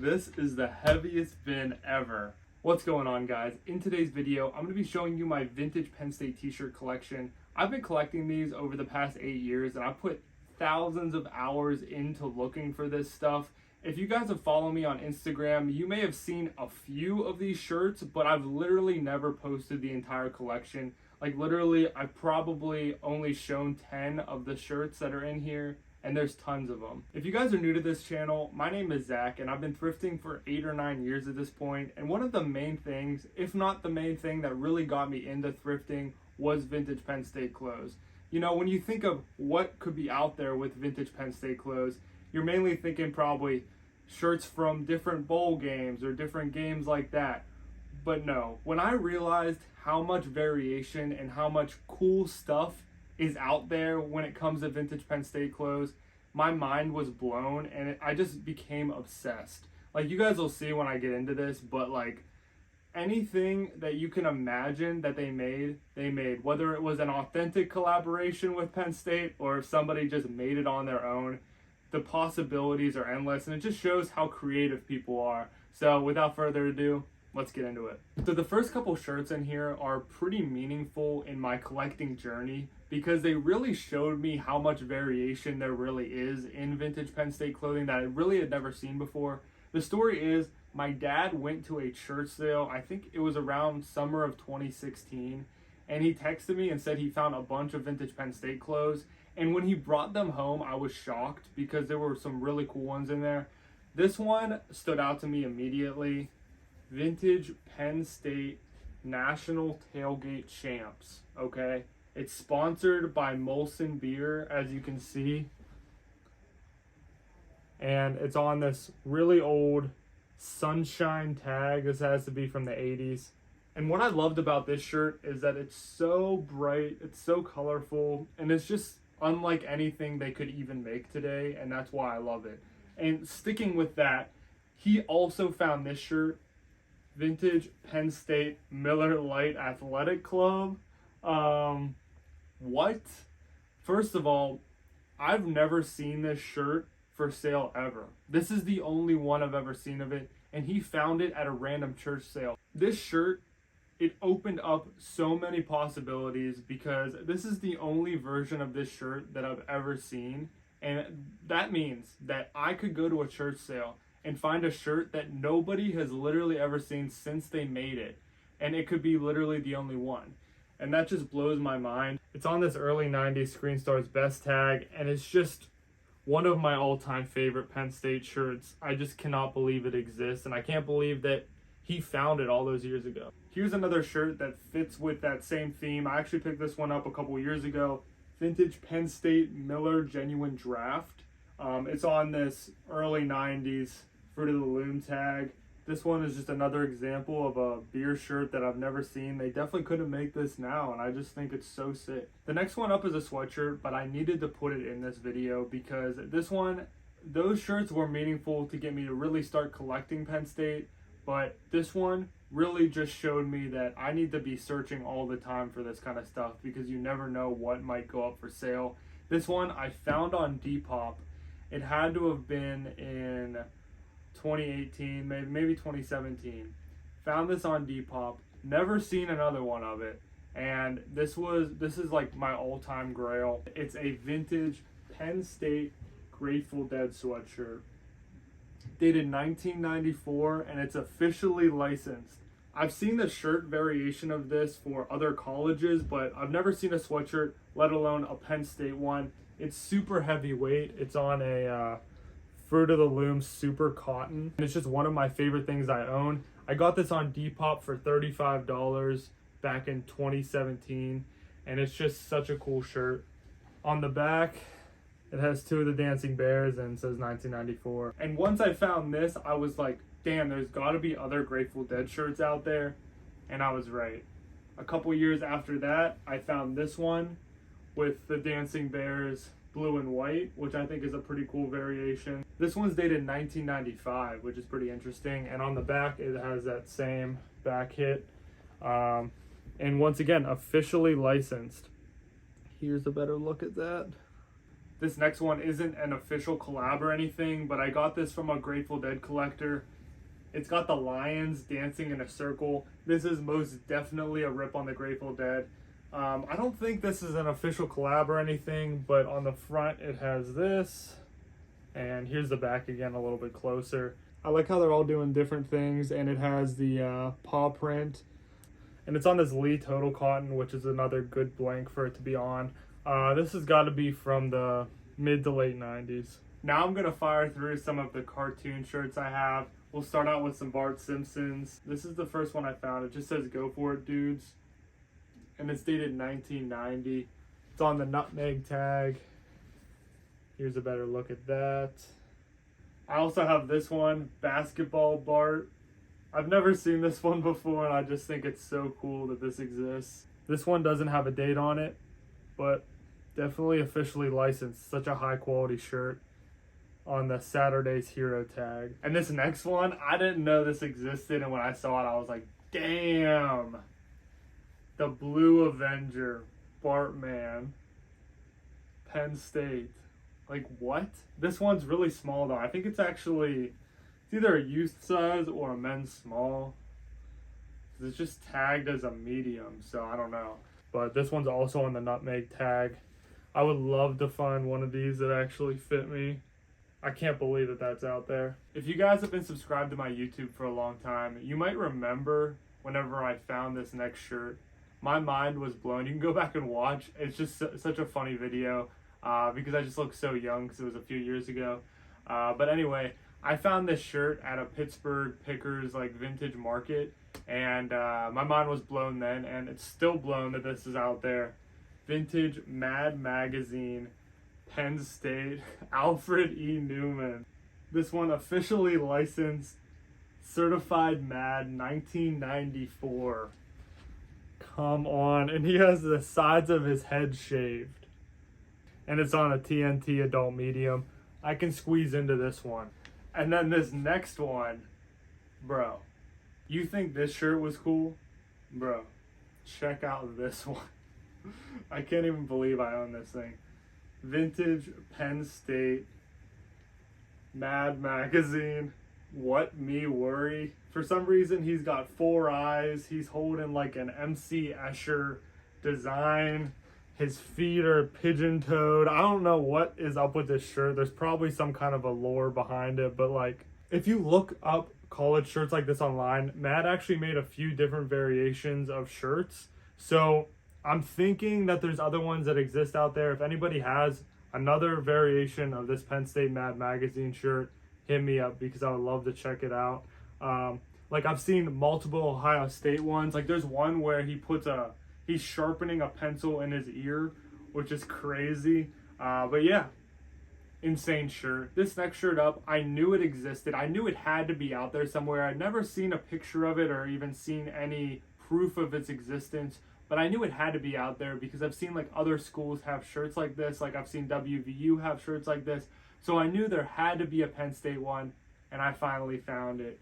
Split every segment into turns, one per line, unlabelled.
This is the heaviest bin ever. What's going on, guys? In today's video, I'm going to be showing you my vintage Penn State t-shirt collection. I've been collecting these over the past 8 years, and I put thousands of hours into looking for this stuff. If you guys have followed me on Instagram, you may have seen a few of these shirts, but I've literally never posted the entire collection. Like literally, I've probably only shown 10 of the shirts that are in here, and there's tons of them. If you guys are new to this channel, my name is Zach, and I've been thrifting for 8 or 9 years at this point. And one of the main things, if not the main thing that really got me into thrifting, was vintage Penn State clothes. You know, when you think of what could be out there with vintage Penn State clothes, you're mainly thinking probably shirts from different bowl games or different games like that. But no, when I realized how much variation and how much cool stuff is out there when it comes to vintage Penn State clothes, my mind was blown, and I just became obsessed. Like, you guys will see when I get into this, but like anything that you can imagine that they made, whether it was an authentic collaboration with Penn State or if somebody just made it on their own. The possibilities are endless, and it just shows how creative people are. So without further ado, let's get into it. So the first couple shirts in here are pretty meaningful in my collecting journey because they really showed me how much variation there really is in vintage Penn State clothing that I really had never seen before. The story is, my dad went to a church sale, I think it was around summer of 2016, and he texted me and said he found a bunch of vintage Penn State clothes. And when he brought them home, I was shocked because there were some really cool ones in there. This one stood out to me immediately. Vintage Penn State National Tailgate Champs, okay? It's sponsored by Molson Beer, as you can see. And it's on this really old sunshine tag. This has to be from the 80s. And what I loved about this shirt is that it's so bright, it's so colorful, and it's just unlike anything they could even make today, and that's why I love it. And sticking with that, he also found this shirt, Vintage Penn State Miller Lite Athletic Club. What? First of all, I've never seen this shirt for sale ever. This is the only one I've ever seen of it, and he found it at a random church sale. This shirt, it opened up so many possibilities because this is the only version of this shirt that I've ever seen. And that means that I could go to a church sale and find a shirt that nobody has literally ever seen since they made it. And it could be literally the only one. And that just blows my mind. It's on this early 90s Screen Stars Best tag, and it's just one of my all-time favorite Penn State shirts. I just cannot believe it exists, and I can't believe that he found it all those years ago. Here's another shirt that fits with that same theme. I actually picked this one up a couple years ago. Vintage Penn State Miller Genuine Draft. It's on this early 90s Fruit of the Loom tag. This one is just another example of a beer shirt that I've never seen. They definitely couldn't make this now, and I just think it's so sick. The next one up is a sweatshirt, but I needed to put it in this video because this one, those shirts were meaningful to get me to really start collecting Penn State, but this one really just showed me that I need to be searching all the time for this kind of stuff because you never know what might go up for sale. This one I found on Depop. It had to have been in 2018, maybe 2017. Found this on Depop. Never seen another one of it. And this is like my all-time grail. It's a vintage Penn State Grateful Dead sweatshirt. Dated 1994, and it's officially licensed. I've seen the shirt variation of this for other colleges, but I've never seen a sweatshirt, let alone a Penn State one. It's super heavyweight. It's on a Fruit of the Loom super cotton. And it's just one of my favorite things I own. I got this on Depop for $35 back in 2017, and it's just such a cool shirt. On the back, it has two of the dancing bears and it says 1994. And once I found this, I was like, damn, there's gotta be other Grateful Dead shirts out there. And I was right. A couple years after that, I found this one with the dancing bears blue and white, which I think is a pretty cool variation. This one's dated 1995, which is pretty interesting. And on the back, it has that same back hit. And once again, officially licensed. Here's a better look at that. This next one isn't an official collab or anything, but I got this from a Grateful Dead collector. It's got the lions dancing in a circle. This is most definitely a rip on the Grateful Dead. I don't think this is an official collab or anything, but on the front it has this. And here's the back again, a little bit closer. I like how they're all doing different things, and it has the paw print. And it's on this Lee Total Cotton, which is another good blank for it to be on. This has got to be from the mid to late 90s. Now I'm going to fire through some of the cartoon shirts I have. We'll start out with some Bart Simpsons. This is the first one I found. It just says "Go for it, dudes." And it's dated 1990. It's on the nutmeg tag. Here's a better look at that. I also have this one, Basketball Bart. I've never seen this one before, and I just think it's so cool that this exists. This one doesn't have a date on it, but definitely officially licensed. Such a high quality shirt on the Saturday's Hero tag. And this next one, I didn't know this existed, and when I saw it, I was like, damn! The Blue Avenger, Bartman, Penn State. Like, what? This one's really small, though. I think it's actually, it's either a youth size or a men's small. It's just tagged as a medium, so I don't know. But this one's also on the nutmeg tag. I would love to find one of these that actually fit me. I can't believe that that's out there. If you guys have been subscribed to my YouTube for a long time, you might remember whenever I found this next shirt, my mind was blown. You can go back and watch. It's just such a funny video because I just look so young because it was a few years ago. But anyway, I found this shirt at a Pittsburgh Pickers like vintage market, and my mind was blown then, and it's still blown that this is out there. Vintage Mad Magazine, Penn State, Alfred E. Newman. This one officially licensed, certified Mad 1994. Come on. And he has the sides of his head shaved. And it's on a TNT adult medium. I can squeeze into this one. And then this next one, bro. You think this shirt was cool? Bro, check out this one. I can't even believe I own this thing. Vintage Penn State Mad Magazine. What me worry? For some reason, he's got 4 eyes. He's holding like an MC Escher design. His feet are pigeon-toed. I don't know what is up with this shirt. There's probably some kind of a lore behind it. But like, if you look up college shirts like this online, Matt actually made a few different variations of shirts. So I'm thinking that there's other ones that exist out there. If anybody has another variation of this Penn State Mad Magazine shirt, hit me up because I would love to check it out. Like I've seen multiple Ohio State ones. Like there's one where he's sharpening a pencil in his ear, which is crazy. But yeah, insane shirt. This next shirt up, I knew it existed. I knew it had to be out there somewhere. I'd never seen a picture of it or even seen any proof of its existence. But I knew it had to be out there because I've seen like other schools have shirts like this. Like I've seen WVU have shirts like this. So I knew there had to be a Penn State one, and I finally found it.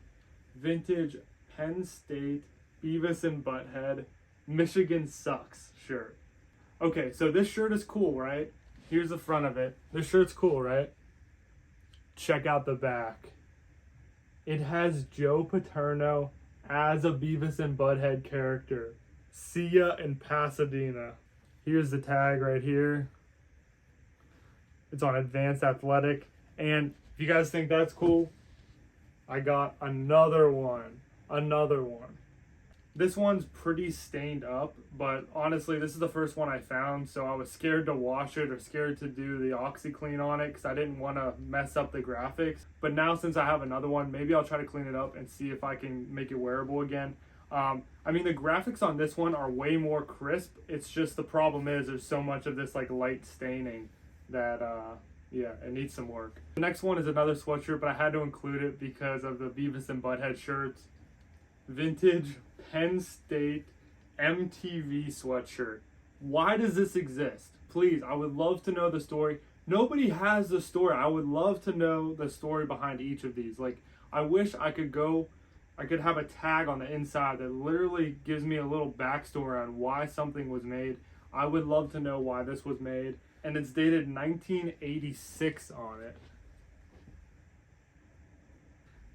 Vintage Penn State Beavis and Butthead Michigan Sucks shirt. Okay, so this shirt is cool, right? Here's the front of it. This shirt's cool, right? Check out the back. It has Joe Paterno as a Beavis and Butthead character. See ya in Pasadena. Here's the tag right here. It's on Advanced Athletic. And if you guys think that's cool, I got another one. This one's pretty stained up, but honestly, this is the first one I found, so I was scared to wash it or scared to do the OxyClean on it because I didn't want to mess up the graphics. But now since I have another one, maybe I'll try to clean it up and see if I can make it wearable again. I mean, the graphics on this one are way more crisp. It's just the problem is there's so much of this like light staining that, yeah, it needs some work. The next one is another sweatshirt, but I had to include it because of the Beavis and Butthead shirts. Vintage Penn State MTV sweatshirt. Why does this exist? Please, I would love to know the story. Nobody has the story. I would love to know the story behind each of these. Like, I wish I could have a tag on the inside that literally gives me a little backstory on why something was made. I would love to know why this was made. and it's dated 1986 on it.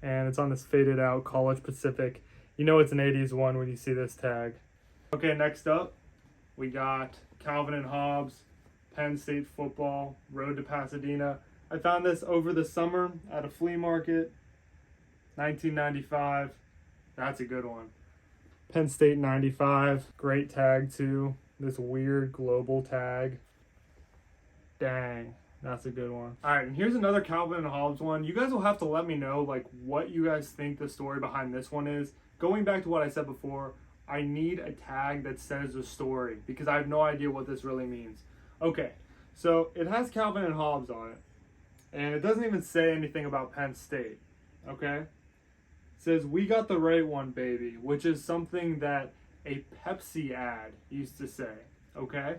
And it's on this faded out College Pacific. You know it's an 80s one when you see this tag. Okay, next up, we got Calvin and Hobbes, Penn State football, Road to Pasadena. I found this over the summer at a flea market, 1995. That's a good one. Penn State 95, great tag too. This weird global tag. Dang, that's a good one. All right, and here's another Calvin and Hobbes one. You guys will have to let me know like what you guys think the story behind this one is. Going back to what I said before, I need a tag that says the story because I have no idea what this really means. Okay, so it has Calvin and Hobbes on it, and it doesn't even say anything about Penn State, okay? It says, "We got the right one, baby," which is something that a Pepsi ad used to say, okay?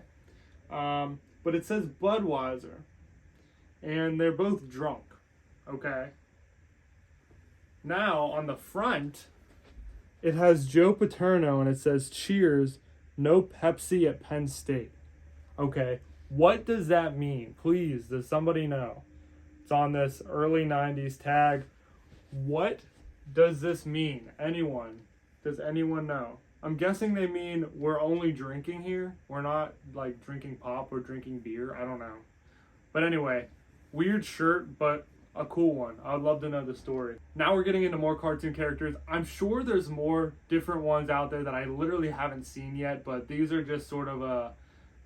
But it says Budweiser, and they're both drunk, okay? Now, on the front, it has Joe Paterno, and it says, "Cheers, no Pepsi at Penn State." Okay, what does that mean? Please, does somebody know? It's on this early 90s tag. What does this mean? Anyone? Does anyone know? I'm guessing they mean we're only drinking here. We're not like drinking pop or drinking beer. I don't know. But anyway, weird shirt, but a cool one. I'd love to know the story. Now we're getting into more cartoon characters. I'm sure there's more different ones out there that I literally haven't seen yet, but these are just sort of a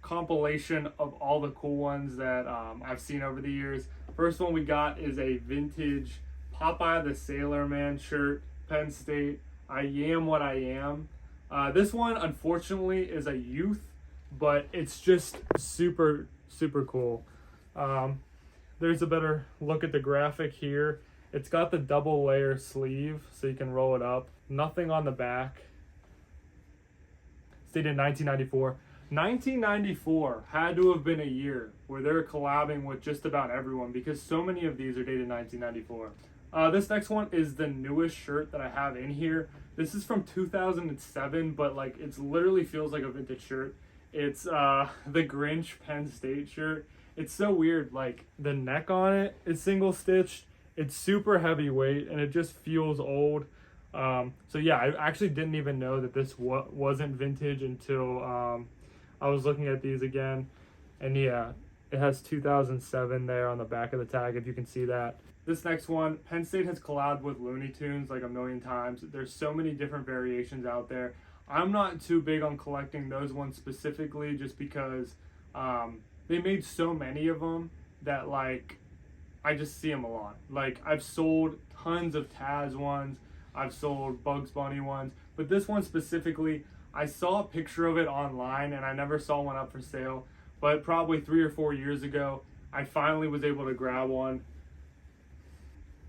compilation of all the cool ones that I've seen over the years. First one we got is a vintage Popeye the Sailor Man shirt, Penn State. I am what I am. This one, unfortunately, is a youth, but it's just super, super cool. There's a better look at the graphic here. It's got the double layer sleeve, so you can roll it up. Nothing on the back. It's dated 1994. 1994 had to have been a year where they're collabing with just about everyone because so many of these are dated 1994. This next one is the newest shirt that I have in here. This is from 2007, but like it's literally feels like a vintage shirt. It's the Grinch Penn State shirt. It's so weird, like the neck on it is single stitched. It's super heavyweight and it just feels old. So yeah, I actually didn't even know that this wasn't vintage until I was looking at these again. And yeah, it has 2007 there on the back of the tag, if you can see that. This next one, Penn State has collabed with Looney Tunes like a million times. There's so many different variations out there. I'm not too big on collecting those ones specifically just because they made so many of them that like I just see them a lot. Like I've sold tons of Taz ones, I've sold Bugs Bunny ones, but this one specifically, I saw a picture of it online and I never saw one up for sale, but probably 3 or 4 years ago, I finally was able to grab one.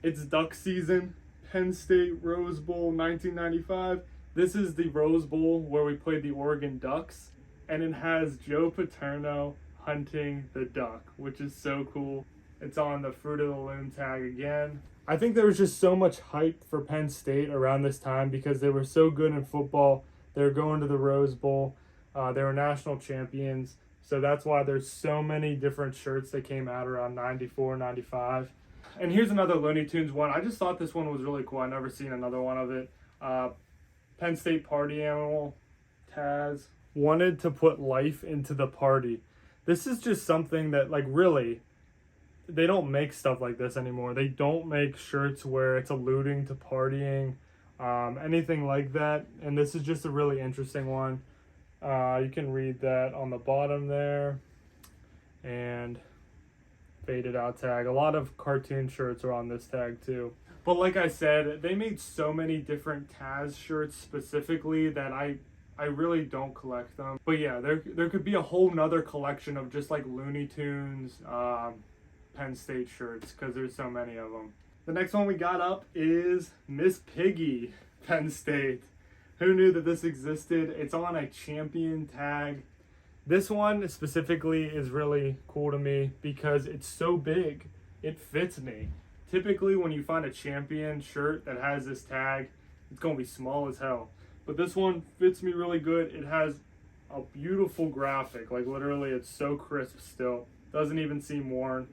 It's duck season, Penn State Rose Bowl 1995. This is the Rose Bowl where we played the Oregon Ducks, and it has Joe Paterno hunting the duck, which is so cool. It's on the Fruit of the Loom tag again. I think there was just so much hype for Penn State around this time because they were so good in football. They were going to the Rose Bowl. They were national champions. So that's why there's so many different shirts that came out around 94, 95. And here's another Looney Tunes one. I just thought this one was really cool. I've never seen another one of it. Penn State party animal, Taz. Wanted to put life into the party. This is just something that, like, really, they don't make stuff like this anymore. They don't make shirts where it's alluding to partying, anything like that. And this is just a really interesting one. You can read that on the bottom there. And faded out tag. A lot of cartoon shirts are on this tag too. But like I said, they made so many different Taz shirts specifically that I really don't collect them. But yeah, there could be a whole nother collection of just like Looney Tunes, Penn State shirts, because there's so many of them. The next one we got up is Miss Piggy, Penn State. Who knew that this existed? It's on a champion tag. This one specifically is really cool to me because it's so big. It fits me. Typically when you find a champion shirt that has this tag, it's going to be small as hell. But this one fits me really good. It has a beautiful graphic. Like literally it's so crisp still. Doesn't even seem worn.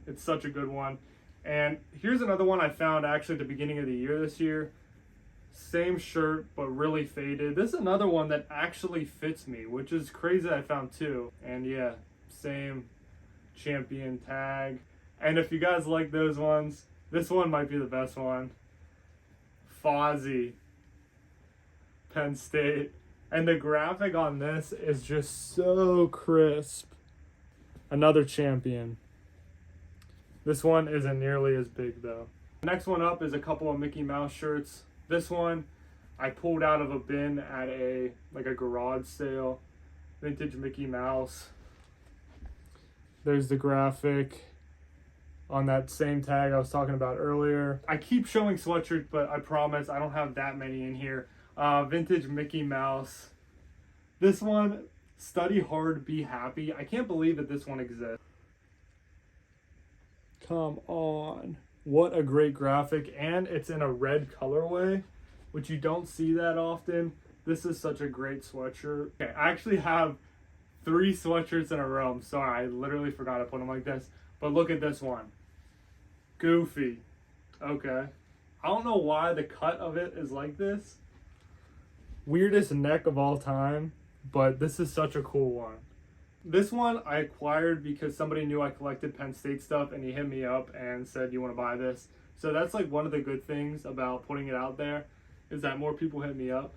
It's such a good one. And here's another one I found actually at the beginning of the year this year. Same shirt, but really faded. This is another one that actually fits me, which is crazy that I found two. And yeah, same champion tag. And if you guys like those ones, this one might be the best one. Fozzie, Penn State. And the graphic on this is just so crisp. Another champion. This one isn't nearly as big though. Next one up is a couple of Mickey Mouse shirts. This one I pulled out of a bin at a garage sale. Vintage Mickey Mouse. There's the graphic on that same tag I was talking about earlier. I keep showing sweatshirts, but I promise I don't have that many in here. Vintage Mickey Mouse. This one, study hard, be happy. I can't believe that this one exists. Come on. What a great graphic, and it's in a red colorway, which you don't see that often. This is such a great sweatshirt. Okay, I actually have 3 sweatshirts in a row. I'm sorry, I literally forgot to put them like this. But look at this one. Goofy. Okay. I don't know why the cut of it is like this. Weirdest neck of all time, but this is such a cool one. This one I acquired because somebody knew I collected Penn State stuff and he hit me up and said, you want to buy this? So that's like one of the good things about putting it out there is that more people hit me up.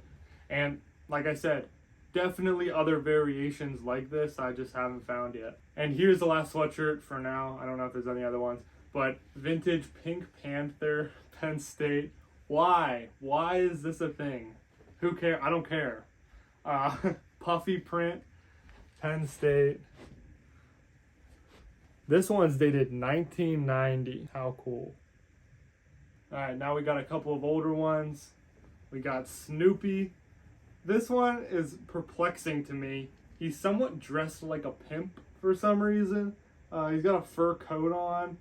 And like I said, definitely other variations like this I just haven't found yet. And here's the last sweatshirt for now. I don't know if there's any other ones, but vintage Pink Panther, Penn State. Why? Why is this a thing? Who cares? I don't care. Puffy print, Penn State. This one's dated 1990. How cool. Alright, now we got a couple of older ones. We got Snoopy. This one is perplexing to me. He's somewhat dressed like a pimp for some reason. He's got a fur coat on.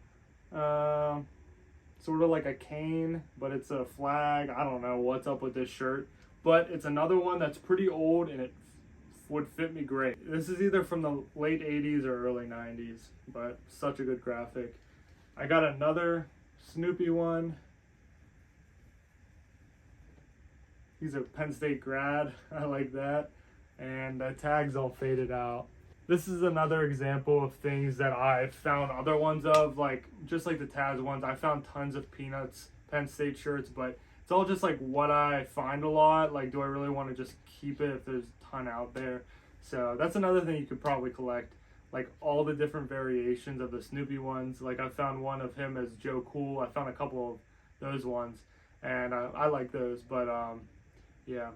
Sort of like a cane, but it's a flag. I don't know what's up with this shirt. But it's another one that's pretty old and it would fit me great. This is either from the late 80s or early 90s, but such a good graphic. I got another Snoopy one. He's a Penn State grad. I like that. And the tag's all faded out. This is another example of things that I found other ones of, like just like the Taz ones. I found tons of Peanuts Penn State shirts, but it's all just like what I find a lot. Like, do I really want to just keep it if there's a ton out there? So that's another thing you could probably collect, like all the different variations of the Snoopy ones. Like I found one of him as Joe Cool. I found a couple of those ones, and I like those. But yeah,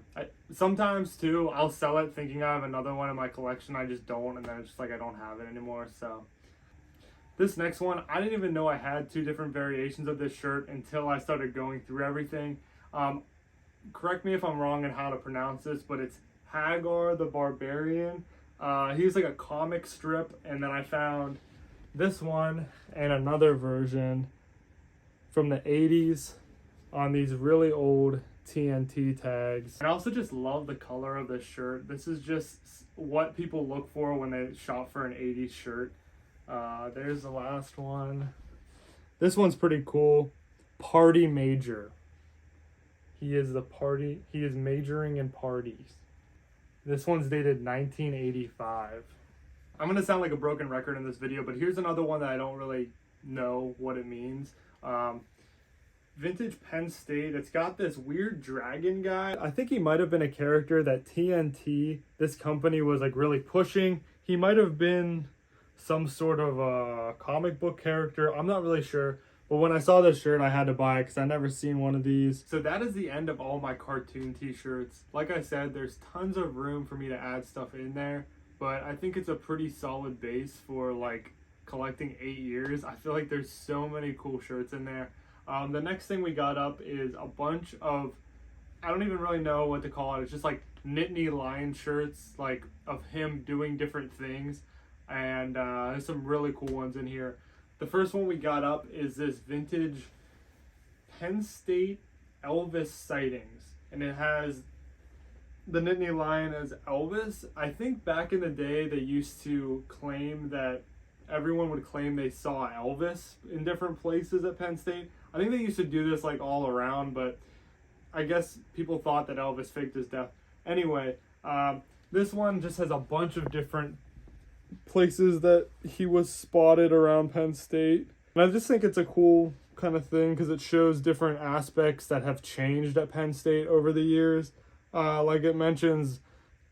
sometimes too I'll sell it thinking I have another one in my collection. I just don't, and then it's just like I don't have it anymore. So this next one, I didn't even know I had 2 different variations of this shirt until I started going through everything. Correct me if I'm wrong in how to pronounce this, but it's Hagar the Barbarian. He's like a comic strip, and then I found this one and another version from the 80s on these really old TNT tags. And I also just love the color of this shirt. This is just what people look for when they shop for an 80s shirt. There's the last one. This one's pretty cool. Party Major. He is majoring in parties. This one's dated 1985. I'm gonna sound like a broken record in this video, but here's another one that I don't really know what it means. Vintage Penn State. It's got this weird dragon guy. I think he might have been a character that TNT, this company, was like really pushing. He might have been some sort of a comic book character. I'm not really sure. But when I saw this shirt, I had to buy it because I've never seen one of these. So that is the end of all my cartoon t-shirts. Like I said, there's tons of room for me to add stuff in there. But I think it's a pretty solid base for like collecting 8 years. I feel like there's so many cool shirts in there. The next thing we got up is a bunch of, I don't even really know what to call it. It's just like Nittany Lion shirts, like of him doing different things. And there's some really cool ones in here. The first one we got up is this vintage Penn State Elvis sightings. And it has the Nittany Lion as Elvis. I think back in the day they used to claim that everyone would claim they saw Elvis in different places at Penn State. I think they used to do this like all around, but I guess people thought that Elvis faked his death. Anyway, this one just has a bunch of different places that he was spotted around Penn State. And I just think it's a cool kind of thing because it shows different aspects that have changed at Penn State over the years. Like it mentions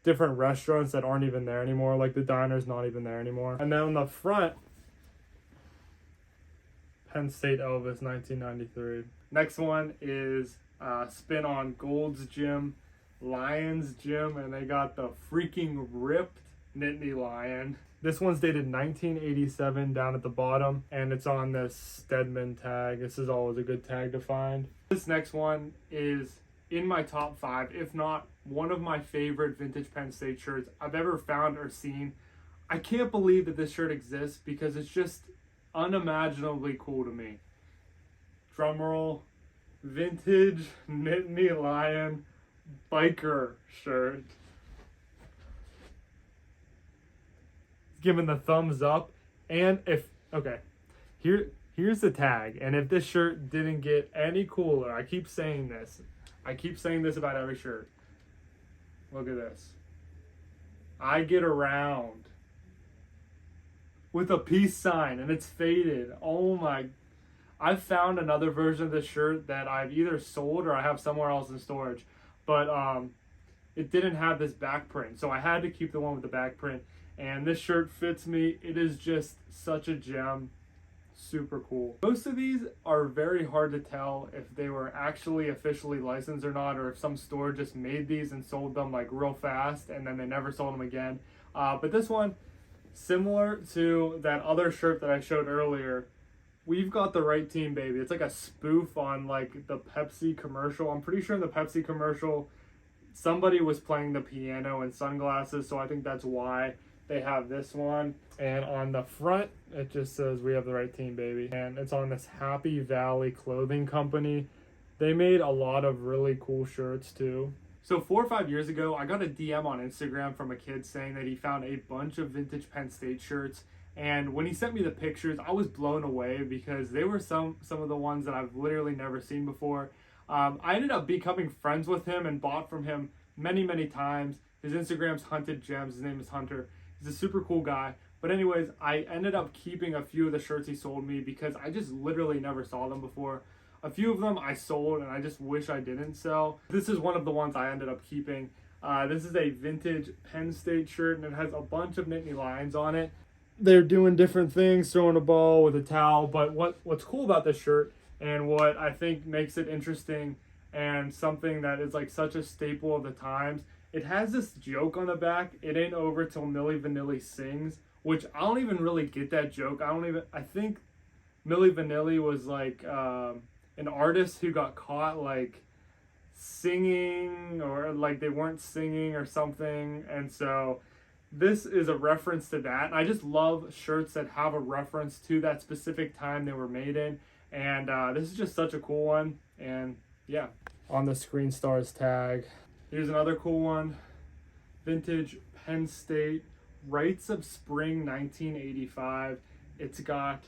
different restaurants that aren't even there anymore, like the diner's not even there anymore. And then on the front, Penn State Elvis 1993. Next one is spin on Gold's Gym, Lions Gym, and they got the freaking ripped Nittany Lion. This one's dated 1987 down at the bottom, and it's on this Stedman tag. This is always a good tag to find. This next one is in my top 5, if not one of my favorite vintage Penn State shirts I've ever found or seen. I can't believe that this shirt exists because it's just unimaginably cool to me. Drumroll, vintage Nittany Lion biker shirt. Giving the thumbs up. And here's the tag, and if this shirt didn't get any cooler, I keep saying this about every shirt. Look at this. I get around with a peace sign, and it's faded. Oh my, I've found another version of this shirt that I've either sold or I have somewhere else in storage, but it didn't have this back print, so I had to keep the one with the back print. And this shirt fits me. It is just such a gem. Super cool. Most of these are very hard to tell if they were actually officially licensed or not, or if some store just made these and sold them like real fast and then they never sold them again. But this one, similar to that other shirt that I showed earlier, we've got the right team, baby. It's like a spoof on like the Pepsi commercial. I'm pretty sure in the Pepsi commercial, somebody was playing the piano and sunglasses, so I think that's why they have this one. And on the front, it just says, "We have the right team, baby." And it's on this Happy Valley clothing company. They made a lot of really cool shirts too. So 4 or 5 years ago, I got a DM on Instagram from a kid saying that he found a bunch of vintage Penn State shirts. And when he sent me the pictures, I was blown away because they were some of the ones that I've literally never seen before. I ended up becoming friends with him and bought from him many times. His Instagram's Hunted Gems. His name is Hunter. He's a super cool guy. But anyways, I ended up keeping a few of the shirts he sold me because I just literally never saw them before. A few of them I sold and I just wish I didn't sell. This is one of the ones I ended up keeping. This is a vintage Penn State shirt and it has a bunch of Nittany Lions on it. They're doing different things, throwing a ball with a towel. But what's cool about this shirt and what I think makes it interesting and something that is like such a staple of the times, it has this joke on the back. It ain't over till Milli Vanilli sings, which I don't even really get that joke. I think Milli Vanilli was like an artist who got caught like singing or like they weren't singing or something. And so this is a reference to that. And I just love shirts that have a reference to that specific time they were made in. And this is just such a cool one. And yeah, on the Screen Stars tag. Here's another cool one. Vintage Penn State Rites of Spring 1985. It's got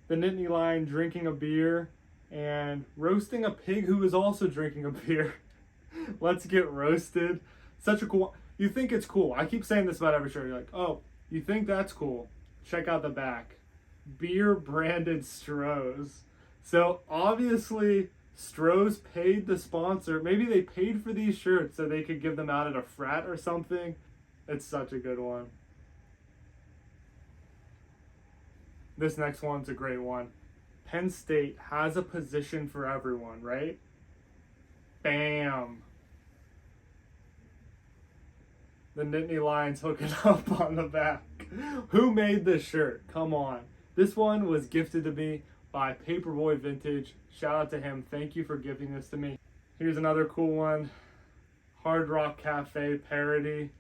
the Nittany Lion drinking a beer and roasting a pig who is also drinking a beer. Let's get roasted. Such a cool. You think it's cool. I keep saying this about every shirt. You're like, oh, you think that's cool? Check out the back. Beer branded Stroh's. So obviously Stroh's paid the sponsor. Maybe they paid for these shirts so they could give them out at a frat or something. It's such a good one. This next one's a great one. Penn State has a position for everyone, right? Bam. The Nittany Lions hooking up on the back. Who made this shirt? Come on. This one was gifted to me by Paperboy Vintage. Shout out to him. Thank you for gifting this to me. Here's another cool one. Hard Rock Cafe parody.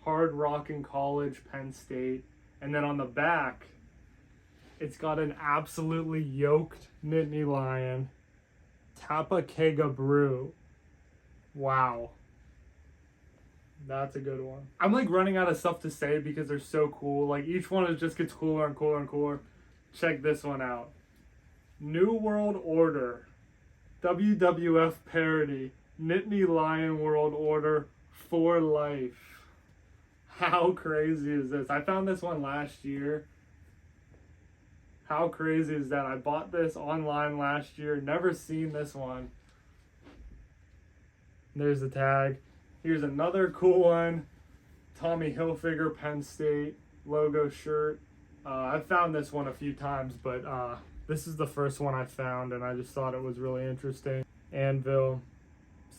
Hard Rock in College, Penn State. And then on the back, it's got an absolutely yoked Nittany Lion. Tapakega Brew. Wow. That's a good one. I'm like running out of stuff to say because they're so cool. Like each one just gets cooler and cooler and cooler. Check this one out. New World Order. WWF parody. Nittany Lion World Order for life. How crazy is this? I found this one last year. How crazy is that? I bought this online last year. Never seen this one. There's the tag. Here's another cool one. Tommy Hilfiger Penn State logo shirt. I've found this one a few times, but this is the first one I found, and I just thought it was really interesting. Anvil,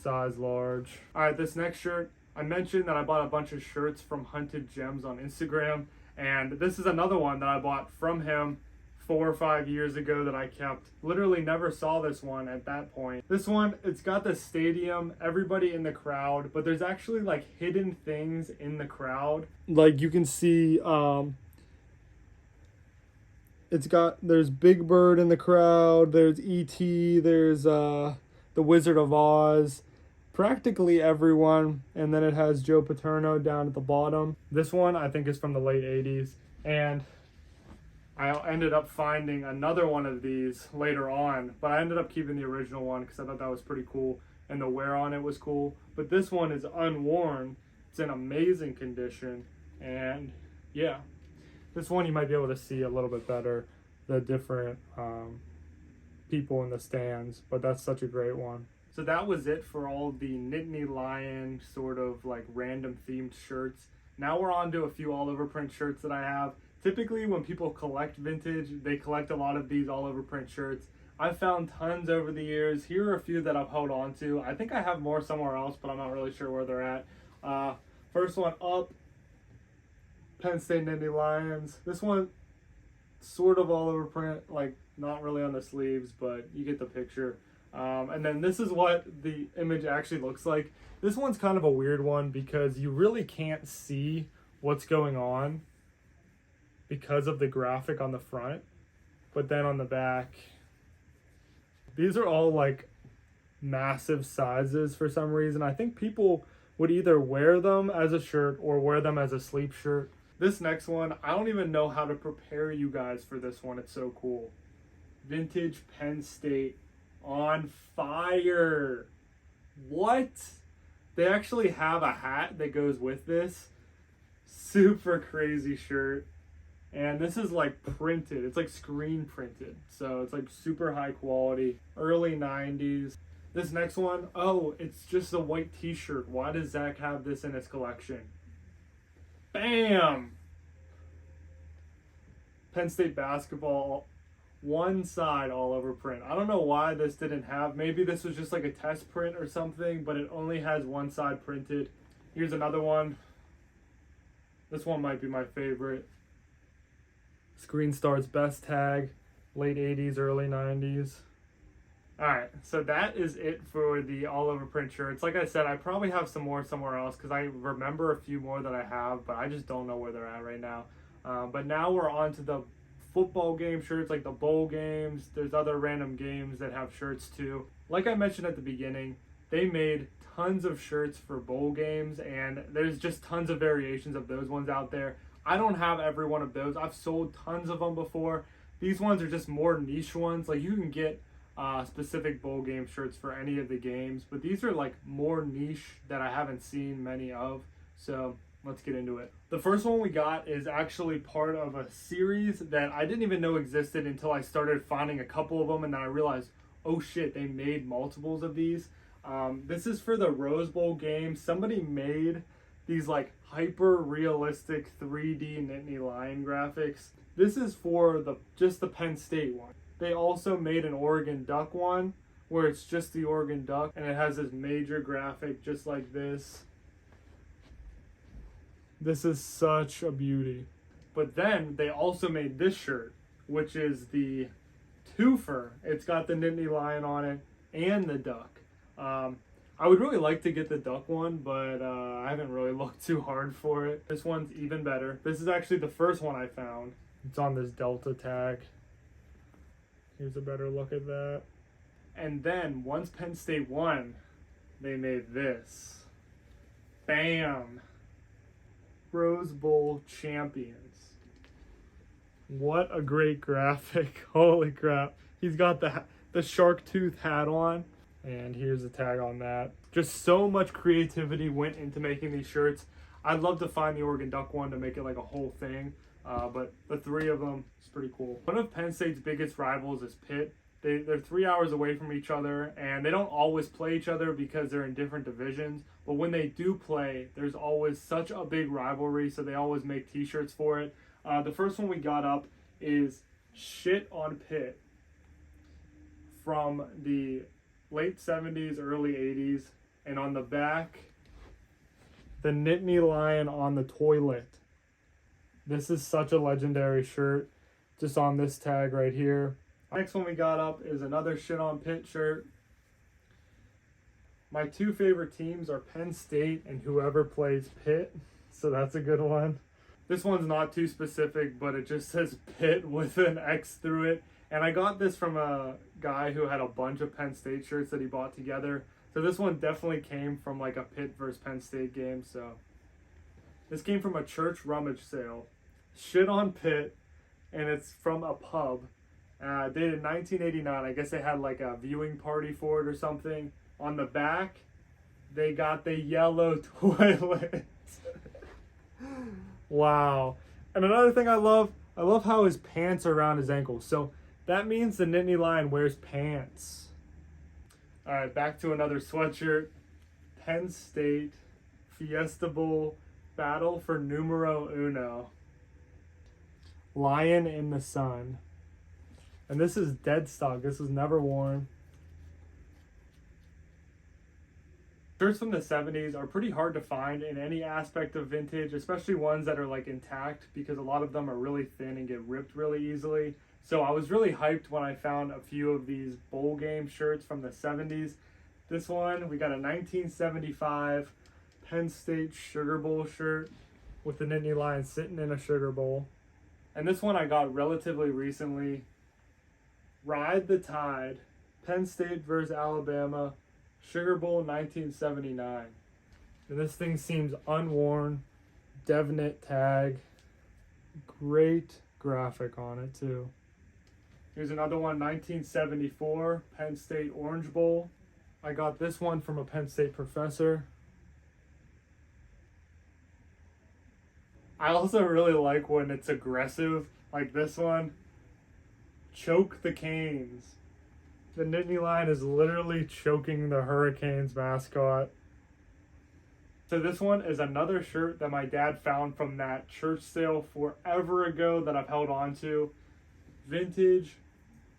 size large. All right, this next shirt, I mentioned that I bought a bunch of shirts from Hunted Gems on Instagram, and this is another one that I bought from him 4 or 5 years ago that I kept. Literally never saw this one at that point. This one, it's got the stadium, everybody in the crowd, but there's actually like hidden things in the crowd. Like you can see, there's Big Bird in the crowd, there's E.T., there's the Wizard of Oz, practically everyone, and then it has Joe Paterno down at the bottom. This one I think is from the late 80s, and I ended up finding another one of these later on, but I ended up keeping the original one because I thought that was pretty cool, and the wear on it was cool. But this one is unworn. It's in amazing condition, and yeah, this one you might be able to see a little bit better the different people in the stands, but that's such a great one. So that was it for all the Nittany Lion sort of like random themed shirts. Now we're on to a few all over print shirts that I have. Typically when people collect vintage, they collect a lot of these all over print shirts. I've found tons over the years. Here are a few that I've held on to. I think I have more somewhere else, but I'm not really sure where they're at. First one up, Penn State Nittany Lions. This one, sort of all over print, like not really on the sleeves, but you get the picture. And then this is what the image actually looks like. This one's kind of a weird one because you really can't see what's going on because of the graphic on the front, but then on the back, these are all like massive sizes for some reason. I think people would either wear them as a shirt or wear them as a sleep shirt. This next one, I don't even know how to prepare you guys for this one. It's so cool. Vintage Penn State on fire. What? They actually have a hat that goes with this. Super crazy shirt. And this is like printed. It's like screen printed. So it's like super high quality. Early 90s. This next one, oh, it's just a white t-shirt. Why does Zach have this in his collection? Bam! Penn State basketball, one side all over print. I don't know why this didn't have, maybe this was just like a test print or something, but it only has one side printed. Here's another one. This one might be my favorite. Screen Star's best tag, late 80s, early 90s. Alright, so that is it for the all over print shirts. Like I said, I probably have some more somewhere else because I remember a few more that I have, but I just don't know where they're at right now. But now we're on to the football game shirts, like the bowl games. There's other random games that have shirts too. Like I mentioned at the beginning, they made tons of shirts for bowl games, and there's just tons of variations of those ones out there. I don't have every one of those. I've sold tons of them before. These ones are just more niche ones. Like you can get specific bowl game shirts for any of the games, but these are like more niche that I haven't seen many of. So let's get into it. The first one we got is actually part of a series that I didn't even know existed until I started finding a couple of them, and then I realized, oh shit, they made multiples of these. This is for the Rose Bowl game. Somebody made these like hyper realistic 3D Nittany Lion graphics. This is for just the Penn State one. They also made an Oregon Duck one where it's just the Oregon Duck and it has this major graphic just like this. This is such a beauty. But then they also made this shirt, which is the twofer. It's got the Nittany Lion on it and the duck. I would really like to get the duck one, but I haven't really looked too hard for it. This one's even better. This is actually the first one I found. It's on this Delta tag. Here's a better look at that. And then once Penn State won, they made this. Bam! Rose Bowl champions. What a great graphic. Holy crap. He's got the shark tooth hat on. And here's the tag on that. Just so much creativity went into making these shirts. I'd love to find the Oregon Duck one to make it like a whole thing. But the three of them is pretty cool. One of Penn State's biggest rivals is Pitt. They're 3 hours away from each other, and they don't always play each other because they're in different divisions. But when they do play, there's always such a big rivalry, so they always make t-shirts for it. The first one we got up is Shit on Pitt from the late 70s, early 80s. And on the back, the Nittany Lion on the toilet. This is such a legendary shirt, just on this tag right here. Next one we got up is another Shit on Pitt shirt. My two favorite teams are Penn State and whoever plays Pitt, so that's a good one. This one's not too specific, but it just says Pitt with an X through it. And I got this from a guy who had a bunch of Penn State shirts that he bought together. So this one definitely came from like a Pitt versus Penn State game. So this came from a church rummage sale. Shit on Pitt, and it's from a pub. Dated 1989. I guess they had like a viewing party for it or something. On the back, they got the yellow toilet. Wow. And another thing I love how his pants are around his ankles. So that means the Nittany Lion wears pants. All right, back to another sweatshirt. Penn State Fiesta Bowl Battle for Numero Uno. Lion in the sun. And this is dead stock. This was never worn. Shirts from the 70s are pretty hard to find in any aspect of vintage, especially ones that are like intact, because a lot of them are really thin and get ripped really easily. So I was really hyped when I found a few of these bowl game shirts from the 70s. This one, we got a 1975 Penn State Sugar Bowl shirt with the Nittany Lion sitting in a Sugar Bowl. And this one I got relatively recently. Ride the Tide, Penn State versus Alabama, Sugar Bowl 1979. And this thing seems unworn. DevNet tag. Great graphic on it too. Here's another one, 1974, Penn State Orange Bowl. I got this one from a Penn State professor. I also really like when it's aggressive, like this one. Choke the Canes. The Nittany Lion is literally choking the Hurricanes mascot. So this one is another shirt that my dad found from that church sale forever ago that I've held on to. Vintage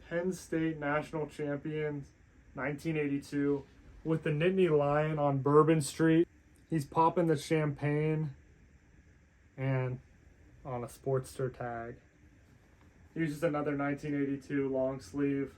Penn State National Champions 1982 with the Nittany Lion on Bourbon Street. He's popping the champagne and on a Sportster tag. Here's just another 1982 long sleeve.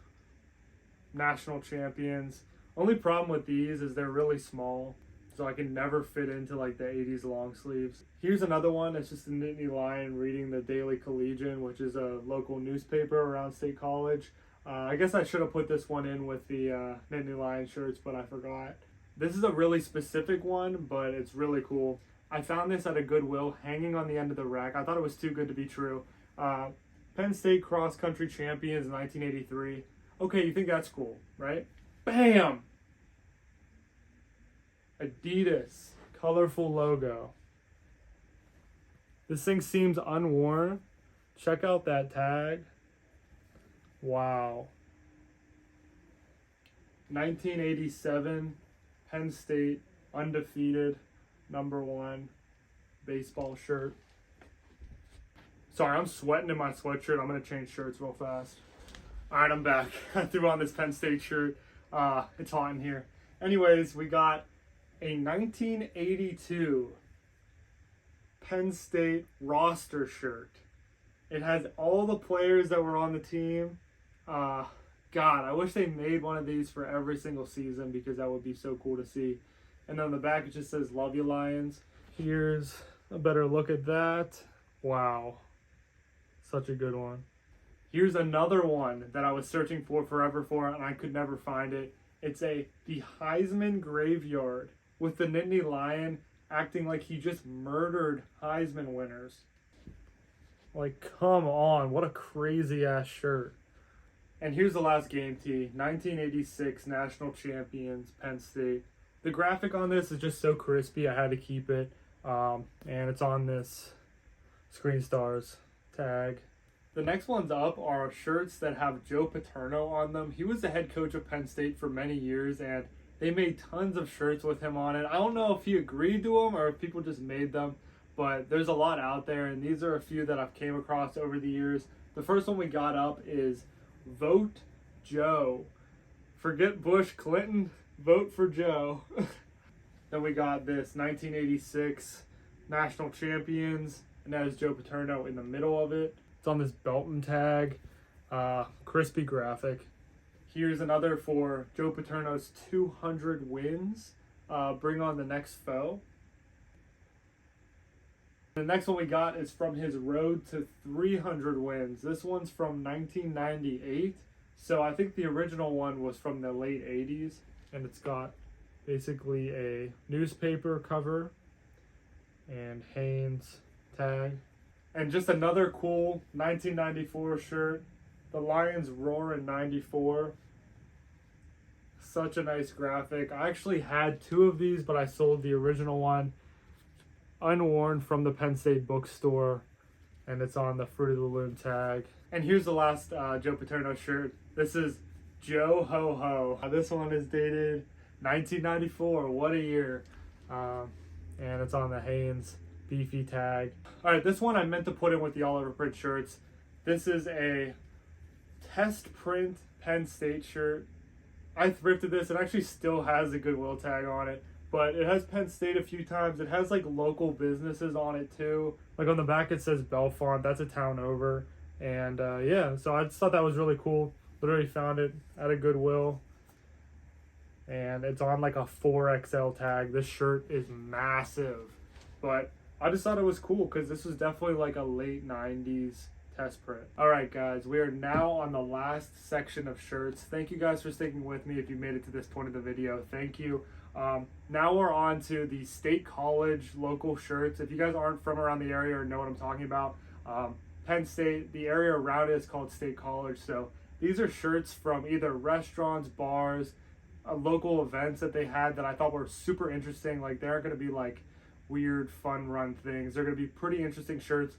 National champions. Only problem with these is they're really small, so I can never fit into like the 80s long sleeves. Here's another one. It's just a Nittany Lion reading the Daily Collegian, which is a local newspaper around State College. I guess I should have put this one in with the Nittany Lion shirts, but I forgot. This is a really specific one, but it's really cool. I found this at a Goodwill hanging on the end of the rack. I thought it was too good to be true. Penn State Cross Country Champions 1983. Okay, you think that's cool, right? Bam! Adidas. Colorful logo. This thing seems unworn. Check out that tag. Wow. 1987 Penn State undefeated #1 baseball shirt. Sorry, I'm sweating in my sweatshirt. I'm going to change shirts real fast. All right, I'm back. I threw on this Penn State shirt. It's hot in here. Anyways, we got a 1982 Penn State roster shirt. It has all the players that were on the team. God, I wish they made one of these for every single season because that would be so cool to see. And then on the back, it just says, "Love you, Lions." Here's a better look at that. Wow. Such a good one. Here's another one that I was searching for forever for, and I could never find it. It's the Heisman Graveyard with the Nittany Lion acting like he just murdered Heisman winners. Like, come on, what a crazy ass shirt. And here's the last game tee, 1986 national champions, Penn State. The graphic on this is just so crispy, I had to keep it. And it's on this Screen Stars tag. The next ones up are shirts that have Joe Paterno on them. He was the head coach of Penn State for many years, and they made tons of shirts with him on it. I don't know if he agreed to them or if people just made them, but there's a lot out there, and these are a few that I've came across over the years. The first one we got up is Vote Joe. Forget Bush, Clinton, vote for Joe. Then we got this 1986 national champions, and that is Joe Paterno in the middle of it. It's on this Belton tag, crispy graphic. Here's another for Joe Paterno's 200 wins. Bring on the next foe. The next one we got is from his road to 300 wins. This one's from 1998. So I think the original one was from the late 80s. And it's got basically a newspaper cover and Hanes tag. And just another cool 1994 shirt. The Lions roar in 94. Such a nice graphic. I actually had two of these, but I sold the original one. Unworn from the Penn State bookstore. And it's on the Fruit of the Loom tag. And here's the last Joe Paterno shirt. This is Joe Ho Ho. This one is dated 1994. What a year. And it's on the Hanes beefy tag. Alright, this one I meant to put in with the all over print shirts. This is a test print Penn State shirt. I thrifted this. It actually still has a Goodwill tag on it, but it has Penn State a few times. It has like local businesses on it too. Like on the back it says Bellefonte. That's a town over. And yeah, so I just thought that was really cool. Literally found it at a Goodwill. And it's on like a 4XL tag. This shirt is massive. But I just thought it was cool because this was definitely like a late 90s test print. Alright guys, we are now on the last section of shirts. Thank you guys for sticking with me if you made it to this point of the video. Thank you. Now we're on to the State College local shirts. If you guys aren't from around the area or know what I'm talking about, Penn State, the area around it is called State College. So these are shirts from either restaurants, bars, local events that they had that I thought were super interesting. Like they aren't going to be like weird fun run things. They're going to be pretty interesting shirts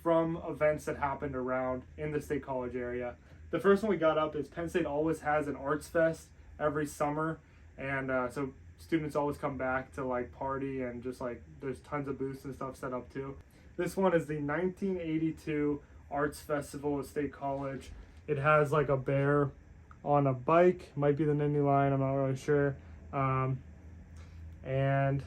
from events that happened around in the State College area. The first one we got up is Penn State always has an arts fest every summer, and so students always come back to like party, and just like there's tons of booths and stuff set up too. This one is the 1982 Arts Festival at State College. It has like a bear on a bike, might be the Nittany Lion, I'm not really sure. And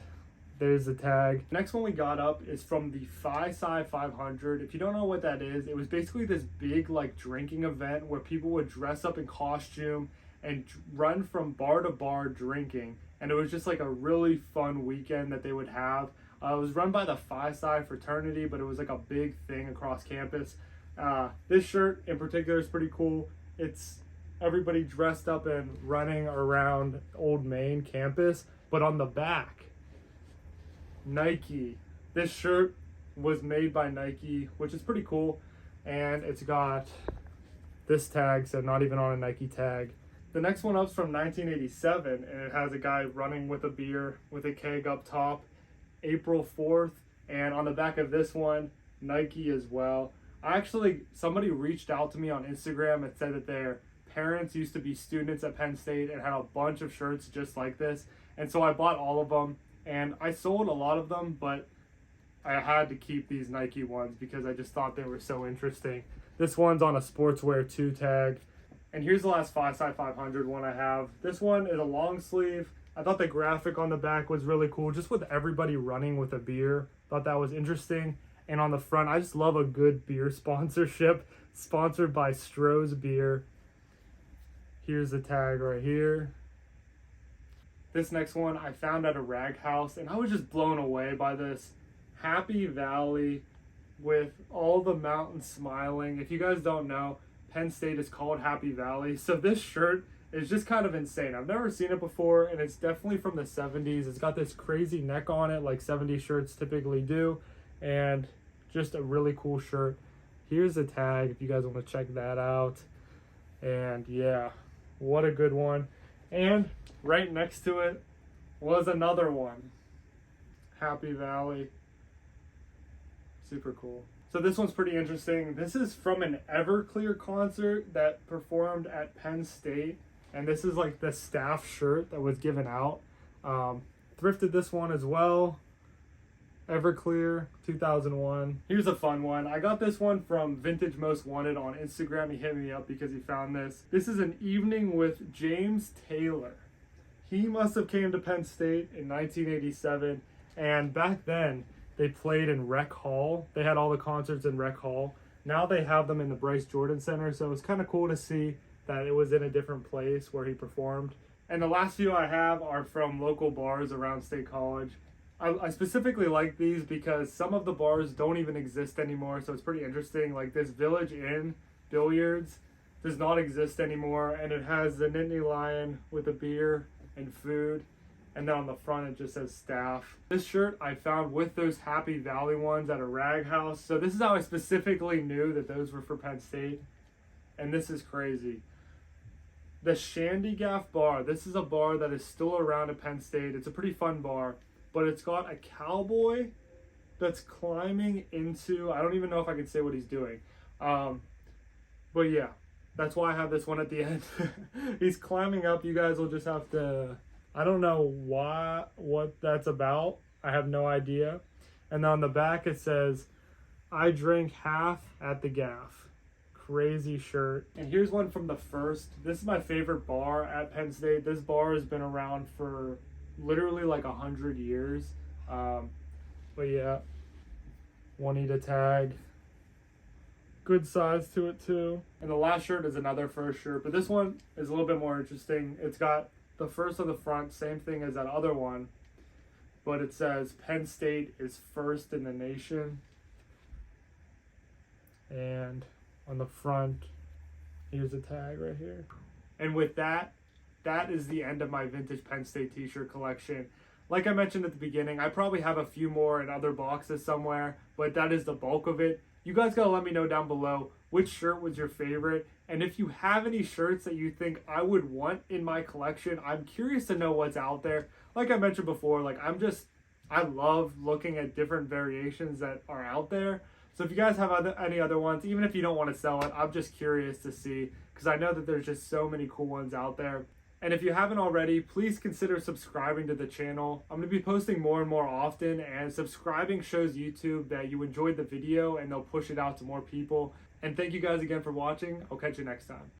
there's the tag. Next one we got up is from the Phi Psi 500. If you don't know what that is, it was basically this big like drinking event where people would dress up in costume and run from bar to bar drinking. And it was just like a really fun weekend that they would have. It was run by the Phi Psi fraternity, but it was like a big thing across campus. This shirt in particular is pretty cool. It's everybody dressed up and running around Old Main campus, but on the back, Nike. This shirt was made by Nike, which is pretty cool, and it's got this tag, so not even on a Nike tag. The next one up's from 1987, and it has a guy running with a beer with a keg up top, April 4th, and on the back of this one, Nike as well. Somebody reached out to me on Instagram and said that their parents used to be students at Penn State and had a bunch of shirts just like this, and so I bought all of them. And I sold a lot of them, but I had to keep these Nike ones because I just thought they were so interesting. This one's on a Sportswear 2 tag. And here's the last Phi Psi 500 one I have. This one is a long sleeve. I thought the graphic on the back was really cool, just with everybody running with a beer. Thought that was interesting. And on the front, I just love a good beer sponsorship. Sponsored by Stroh's Beer. Here's the tag right here. This next one I found at a rag house, and I was just blown away by this. Happy Valley with all the mountains smiling. If you guys don't know, Penn State is called Happy Valley. So this shirt is just kind of insane. I've never seen it before, and it's definitely from the 70s. It's got this crazy neck on it like 70s shirts typically do, and just a really cool shirt. Here's a tag if you guys want to check that out. And yeah, what a good one. And right next to it was another one. Happy Valley. Super cool. So this one's pretty interesting. This is from an Everclear concert that performed at Penn State. And this is like the staff shirt that was given out. Thrifted this one as well. Everclear 2001. Here's a fun one. I got this one from Vintage Most Wanted on Instagram. He hit me up because he found this. This is an evening with James Taylor. He must have came to Penn State in 1987, and back then they played in Rec Hall. They had all the concerts in Rec Hall. Now they have them in the Bryce Jordan Center, so it's kind of cool to see that it was in a different place where he performed. And the last few I have are from local bars around State College. I specifically like these because some of the bars don't even exist anymore, so it's pretty interesting. Like this Village Inn Billiards does not exist anymore, and it has the Nittany Lion with a beer and food, and then on the front it just says staff. This shirt I found with those Happy Valley ones at a rag house, so this is how I specifically knew that those were for Penn State, and this is crazy. The Shandy Gaff Bar, this is a bar that is still around at Penn State. It's a pretty fun bar. But it's got a cowboy that's climbing into, I don't even know if I can say what he's doing. But yeah, that's why I have this one at the end. He's climbing up. You guys will just have to, I don't know what that's about. I have no idea. And on the back it says, I drank half at the gaff. Crazy shirt. And here's one from the first. This is my favorite bar at Penn State. This bar has been around for literally like 100 years. But yeah, Juanita tag. Good size to it too. And the last shirt is another first shirt, but this one is a little bit more interesting. It's got the first on the front, same thing as that other one, but it says Penn State is first in the nation. And on the front, here's a tag right here. And with that, that is the end of my vintage Penn State t-shirt collection. Like I mentioned at the beginning, I probably have a few more in other boxes somewhere, but that is the bulk of it. You guys gotta let me know down below which shirt was your favorite, and if you have any shirts that you think I would want in my collection, I'm curious to know what's out there. Like I mentioned before, like I love looking at different variations that are out there. So if you guys have any other ones, even if you don't want to sell it, I'm just curious to see, because I know that there's just so many cool ones out there. And if you haven't already, please consider subscribing to the channel. I'm going to be posting more and more often, and subscribing shows YouTube that you enjoyed the video and they'll push it out to more people. And thank you guys again for watching. I'll catch you next time.